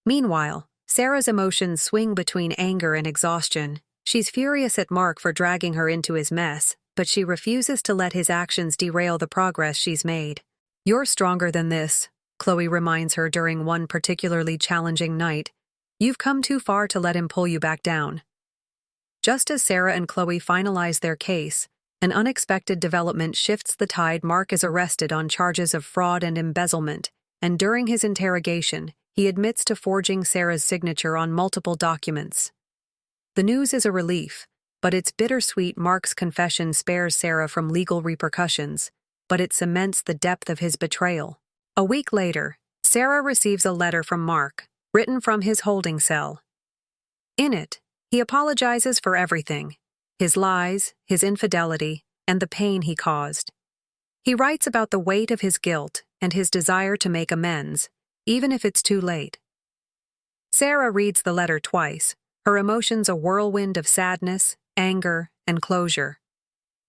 Meanwhile, Sarah's emotions swing between anger and exhaustion. She's furious at Mark for dragging her into his mess, but she refuses to let his actions derail the progress she's made. "You're stronger than this," Chloe reminds her during one particularly challenging night. "You've come too far to let him pull you back down." Just as Sarah and Chloe finalize their case, an unexpected development shifts the tide. Mark is arrested on charges of fraud and embezzlement, and during his interrogation, he admits to forging Sarah's signature on multiple documents. The news is a relief, but it's bittersweet. Mark's confession spares Sarah from legal repercussions, but it cements the depth of his betrayal. A week later, Sarah receives a letter from Mark, written from his holding cell. In it, he apologizes for everything: his lies, his infidelity, and the pain he caused. He writes about the weight of his guilt and his desire to make amends, even if it's too late. Sarah reads the letter twice, her emotions a whirlwind of sadness, anger, and closure.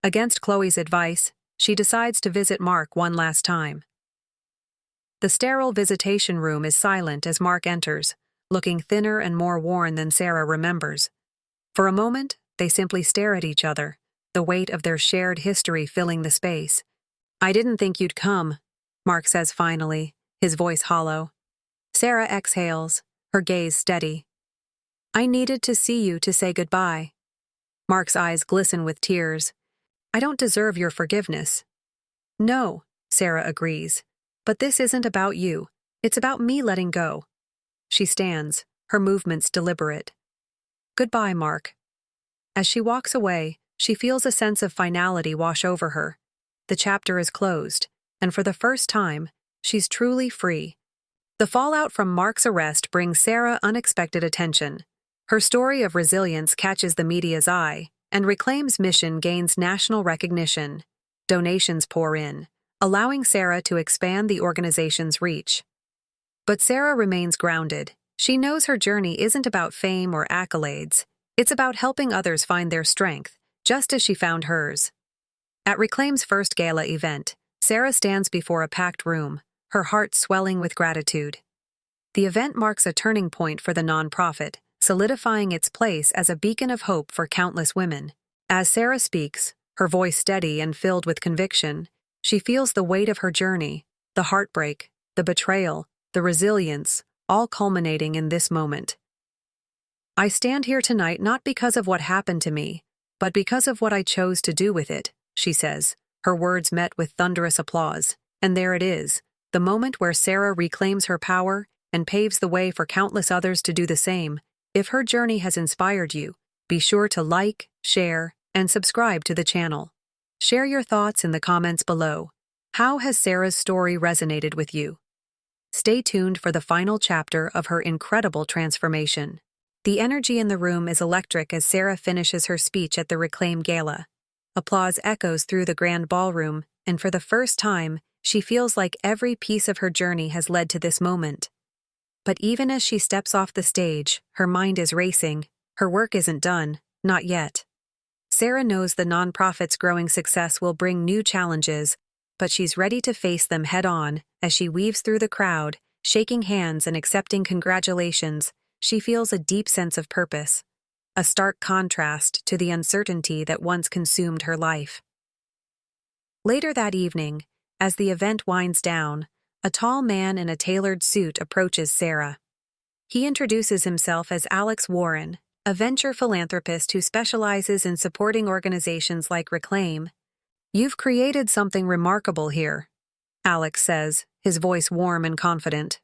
Against Chloe's advice, she decides to visit Mark one last time. The sterile visitation room is silent as Mark enters, looking thinner and more worn than Sarah remembers. For a moment, they simply stare at each other, the weight of their shared history filling the space. "I didn't think you'd come," Mark says finally, his voice hollow. Sarah exhales, her gaze steady. "I needed to see you to say goodbye." Mark's eyes glisten with tears. "I don't deserve your forgiveness." "No," Sarah agrees. "But this isn't about you. It's about me letting go." She stands, her movements deliberate. "Goodbye, Mark." As she walks away, she feels a sense of finality wash over her. The chapter is closed, and for the first time, she's truly free. The fallout from Mark's arrest brings Sarah unexpected attention. Her story of resilience catches the media's eye, and Reclaim's mission gains national recognition. Donations pour in, allowing Sarah to expand the organization's reach. But Sarah remains grounded. She knows her journey isn't about fame or accolades. It's about helping others find their strength, just as she found hers. At Reclaim's first gala event, Sarah stands before a packed room, her heart swelling with gratitude. The event marks a turning point for the nonprofit, solidifying its place as a beacon of hope for countless women. As Sarah speaks, her voice steady and filled with conviction, she feels the weight of her journey, the heartbreak, the betrayal, the resilience, all culminating in this moment. I stand here tonight not because of what happened to me, but because of what I chose to do with it, she says, her words met with thunderous applause. And there it is, the moment where Sarah reclaims her power and paves the way for countless others to do the same. If her journey has inspired you, be sure to like, share, and subscribe to the channel. Share your thoughts in the comments below. How has Sarah's story resonated with you? Stay tuned for the final chapter of her incredible transformation. The energy in the room is electric as Sarah finishes her speech at the Reclaim Gala. Applause echoes through the grand ballroom, and for the first time, she feels like every piece of her journey has led to this moment. But even as she steps off the stage, her mind is racing. Her work isn't done, not yet. Sarah knows the nonprofit's growing success will bring new challenges, but she's ready to face them head-on. As she weaves through the crowd, shaking hands and accepting congratulations, she feels a deep sense of purpose, a stark contrast to the uncertainty that once consumed her life. Later that evening, as the event winds down, a tall man in a tailored suit approaches Sarah. He introduces himself as Alex Warren, a venture philanthropist who specializes in supporting organizations like Reclaim. "You've created something remarkable here," Alex says, his voice warm and confident.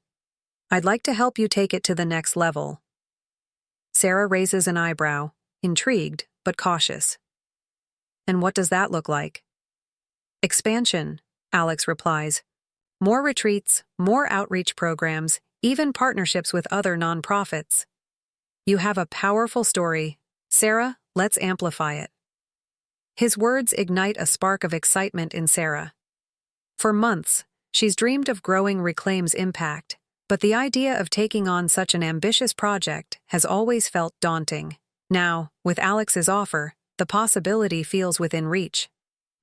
"I'd like to help you take it to the next level." Sarah raises an eyebrow, intrigued but cautious. "And what does that look like?" "Expansion," Alex replies. "More retreats, more outreach programs, even partnerships with other nonprofits." "You have a powerful story. Sarah, let's amplify it." His words ignite a spark of excitement in Sarah. For months, she's dreamed of growing Reclaim's impact, but the idea of taking on such an ambitious project has always felt daunting. Now, with Alex's offer, the possibility feels within reach.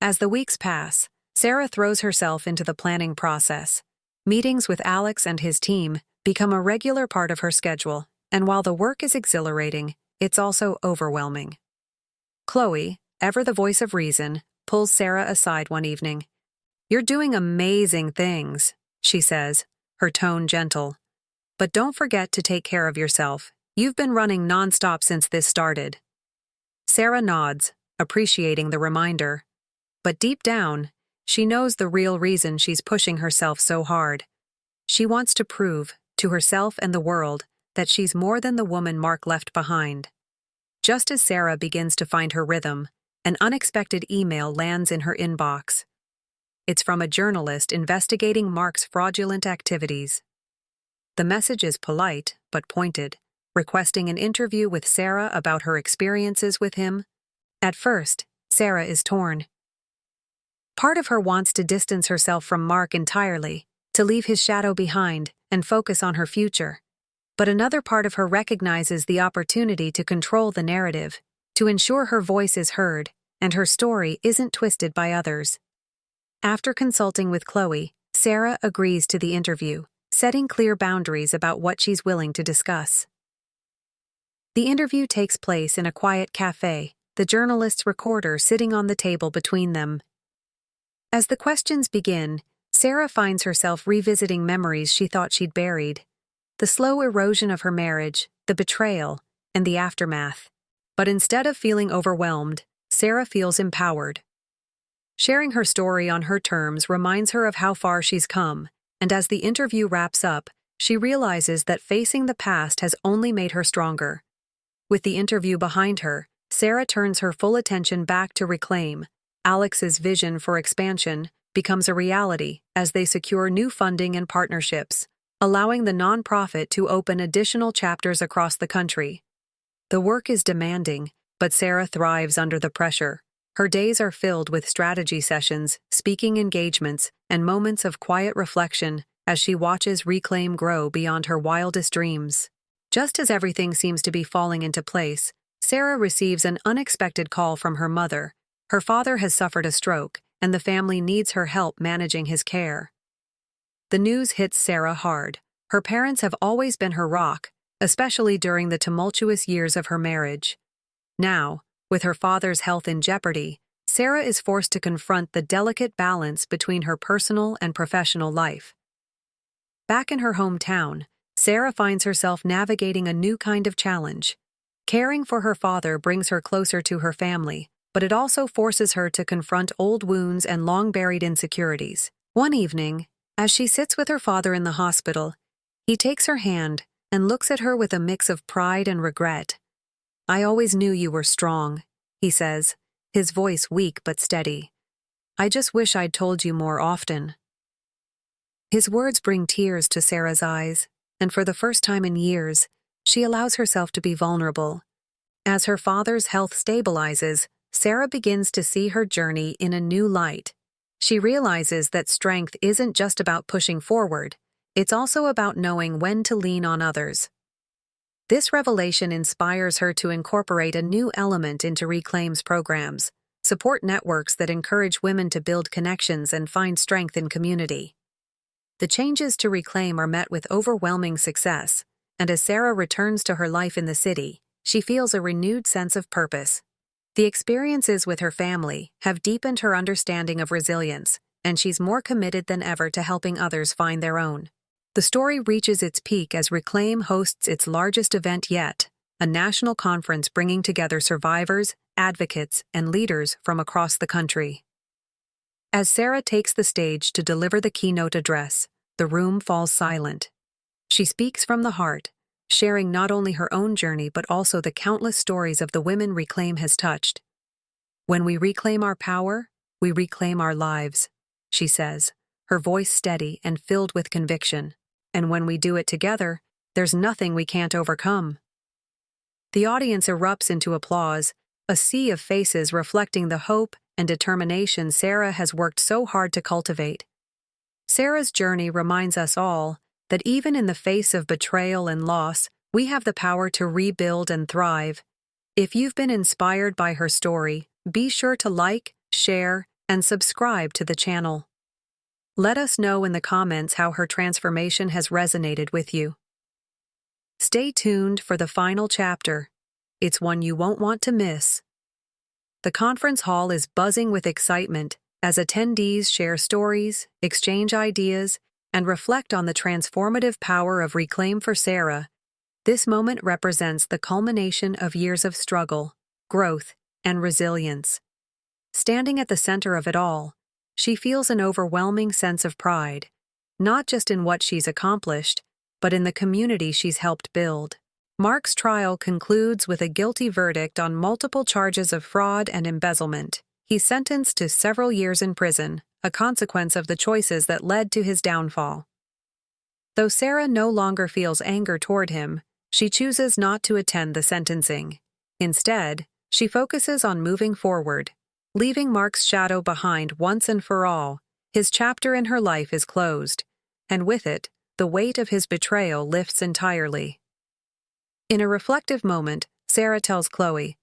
As the weeks pass, Sarah throws herself into the planning process. Meetings with Alex and his team become a regular part of her schedule, and while the work is exhilarating, it's also overwhelming. Chloe, ever the voice of reason, pulls Sarah aside one evening. "You're doing amazing things," she says, her tone gentle. "But don't forget to take care of yourself. You've been running nonstop since this started." Sarah nods, appreciating the reminder. But deep down, she knows the real reason she's pushing herself so hard. She wants to prove, to herself and the world, that she's more than the woman Mark left behind. Just as Sarah begins to find her rhythm, an unexpected email lands in her inbox. It's from a journalist investigating Mark's fraudulent activities. The message is polite but pointed, requesting an interview with Sarah about her experiences with him. At first, Sarah is torn. Part of her wants to distance herself from Mark entirely, to leave his shadow behind and focus on her future. But another part of her recognizes the opportunity to control the narrative, to ensure her voice is heard and her story isn't twisted by others. After consulting with Chloe, Sarah agrees to the interview, setting clear boundaries about what she's willing to discuss. The interview takes place in a quiet cafe, the journalist's recorder sitting on the table between them. As the questions begin, Sarah finds herself revisiting memories she thought she'd buried. The slow erosion of her marriage, the betrayal, and the aftermath. But instead of feeling overwhelmed, Sarah feels empowered. Sharing her story on her terms reminds her of how far she's come, and as the interview wraps up, she realizes that facing the past has only made her stronger. With the interview behind her, Sarah turns her full attention back to Reclaim. Alex's vision for expansion becomes a reality as they secure new funding and partnerships, allowing the nonprofit to open additional chapters across the country. The work is demanding, but Sarah thrives under the pressure. Her days are filled with strategy sessions, speaking engagements, and moments of quiet reflection as she watches Reclaim grow beyond her wildest dreams. Just as everything seems to be falling into place, Sarah receives an unexpected call from her mother. Her father has suffered a stroke, and the family needs her help managing his care. The news hits Sarah hard. Her parents have always been her rock, especially during the tumultuous years of her marriage. Now, with her father's health in jeopardy, Sarah is forced to confront the delicate balance between her personal and professional life. Back in her hometown, Sarah finds herself navigating a new kind of challenge. Caring for her father brings her closer to her family, but it also forces her to confront old wounds and long-buried insecurities. One evening, as she sits with her father in the hospital, he takes her hand and looks at her with a mix of pride and regret. "I always knew you were strong," he says, his voice weak but steady. "I just wish I'd told you more often." His words bring tears to Sarah's eyes, and for the first time in years, she allows herself to be vulnerable. As her father's health stabilizes, Sarah begins to see her journey in a new light. She realizes that strength isn't just about pushing forward, it's also about knowing when to lean on others. This revelation inspires her to incorporate a new element into Reclaim's programs, support networks that encourage women to build connections and find strength in community. The changes to Reclaim are met with overwhelming success, and as Sarah returns to her life in the city, she feels a renewed sense of purpose. The experiences with her family have deepened her understanding of resilience, and she's more committed than ever to helping others find their own. The story reaches its peak as Reclaim hosts its largest event yet, a national conference bringing together survivors, advocates, and leaders from across the country. As Sarah takes the stage to deliver the keynote address, the room falls silent. She speaks from the heart, sharing not only her own journey but also the countless stories of the women Reclaim has touched. "When we reclaim our power, we reclaim our lives," she says, her voice steady and filled with conviction. "And when we do it together, there's nothing we can't overcome." The audience erupts into applause, a sea of faces reflecting the hope and determination Sarah has worked so hard to cultivate. Sarah's journey reminds us all that even in the face of betrayal and loss, we have the power to rebuild and thrive. If you've been inspired by her story, be sure to like, share, and subscribe to the channel. Let us know in the comments how her transformation has resonated with you. Stay tuned for the final chapter. It's one you won't want to miss. The conference hall is buzzing with excitement as attendees share stories, exchange ideas, and reflect on the transformative power of Reclaim for Sarah. This moment represents the culmination of years of struggle, growth, and resilience. Standing at the center of it all, she feels an overwhelming sense of pride, not just in what she's accomplished, but in the community she's helped build. Mark's trial concludes with a guilty verdict on multiple charges of fraud and embezzlement. He's sentenced to several years in prison, a consequence of the choices that led to his downfall. Though Sarah no longer feels anger toward him, she chooses not to attend the sentencing. Instead, she focuses on moving forward, leaving Mark's shadow behind once and for all. His chapter in her life is closed, and with it, the weight of his betrayal lifts entirely. In a reflective moment, Sarah tells Chloe,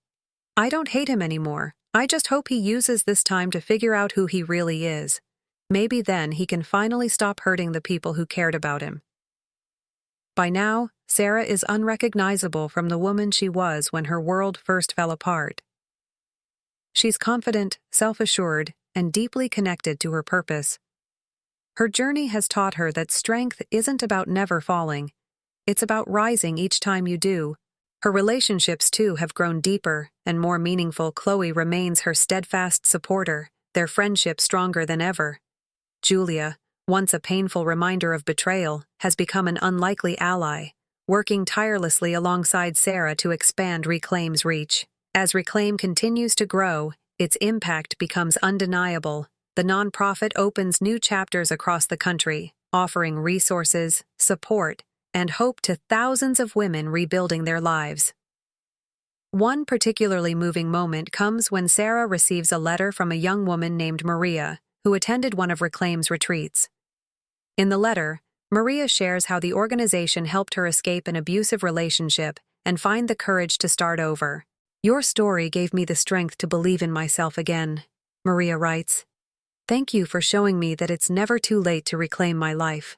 "I don't hate him anymore. I just hope he uses this time to figure out who he really is. Maybe then he can finally stop hurting the people who cared about him." By now, Sarah is unrecognizable from the woman she was when her world first fell apart. She's confident, self-assured, and deeply connected to her purpose. Her journey has taught her that strength isn't about never falling. It's about rising each time you do. Her relationships, too, have grown deeper and more meaningful. Chloe remains her steadfast supporter, their friendship stronger than ever. Julia, once a painful reminder of betrayal, has become an unlikely ally, working tirelessly alongside Sarah to expand Reclaim's reach. As Reclaim continues to grow, its impact becomes undeniable. The nonprofit opens new chapters across the country, offering resources, support, and hope to thousands of women rebuilding their lives. One particularly moving moment comes when Sarah receives a letter from a young woman named Maria, who attended one of Reclaim's retreats. In the letter, Maria shares how the organization helped her escape an abusive relationship and find the courage to start over. Your story gave me the strength to believe in myself again, Maria writes. Thank you for showing me that it's never too late to reclaim my life.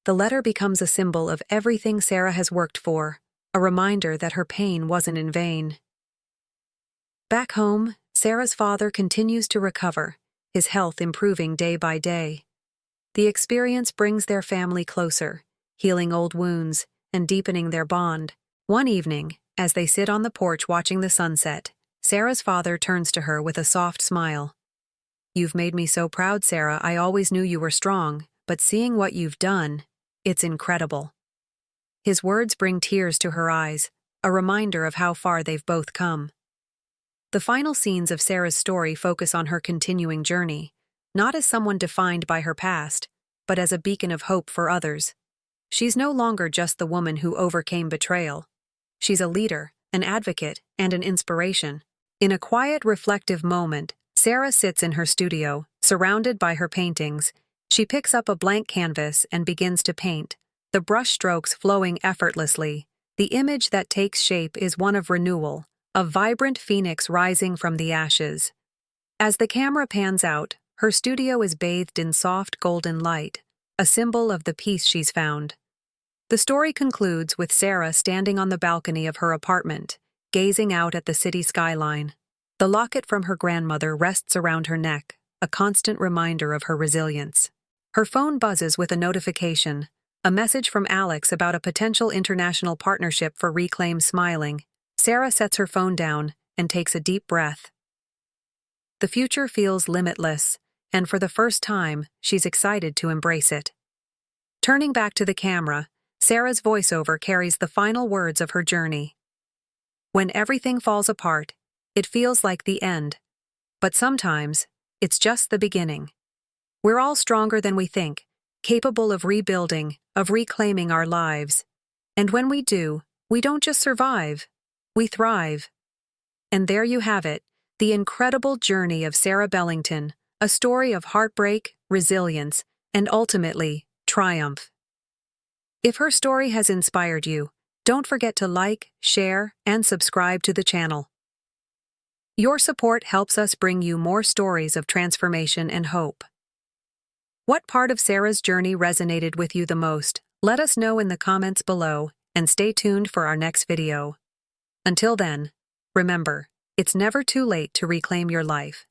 The letter becomes a symbol of everything Sarah has worked for, a reminder that her pain wasn't in vain. Back home, Sarah's father continues to recover, his health improving day by day. The experience brings their family closer, healing old wounds and deepening their bond. One evening, as they sit on the porch watching the sunset, Sarah's father turns to her with a soft smile. You've made me so proud, Sarah. I always knew you were strong, but seeing what you've done, it's incredible. His words bring tears to her eyes, a reminder of how far they've both come. The final scenes of Sarah's story focus on her continuing journey, not as someone defined by her past, but as a beacon of hope for others. She's no longer just the woman who overcame betrayal. She's a leader, an advocate, and an inspiration. In a quiet, reflective moment, Sarah sits in her studio, surrounded by her paintings. She picks up a blank canvas and begins to paint, the brush strokes flowing effortlessly. The image that takes shape is one of renewal, a vibrant phoenix rising from the ashes. As the camera pans out, her studio is bathed in soft golden light, a symbol of the peace she's found. The story concludes with Sarah standing on the balcony of her apartment, gazing out at the city skyline. The locket from her grandmother rests around her neck, a constant reminder of her resilience. Her phone buzzes with a notification, a message from Alex about a potential international partnership for Reclaim Smiling. Sarah sets her phone down and takes a deep breath. The future feels limitless, and for the first time, she's excited to embrace it. Turning back to the camera, Sarah's voiceover carries the final words of her journey. When everything falls apart, it feels like the end. But sometimes, it's just the beginning. We're all stronger than we think, capable of rebuilding, of reclaiming our lives. And when we do, we don't just survive, we thrive. And there you have it, the incredible journey of Sarah Bellington, a story of heartbreak, resilience, and ultimately, triumph. If her story has inspired you, don't forget to like, share, and subscribe to the channel. Your support helps us bring you more stories of transformation and hope. What part of Sarah's journey resonated with you the most? Let us know in the comments below, and stay tuned for our next video. Until then, remember, it's never too late to reclaim your life.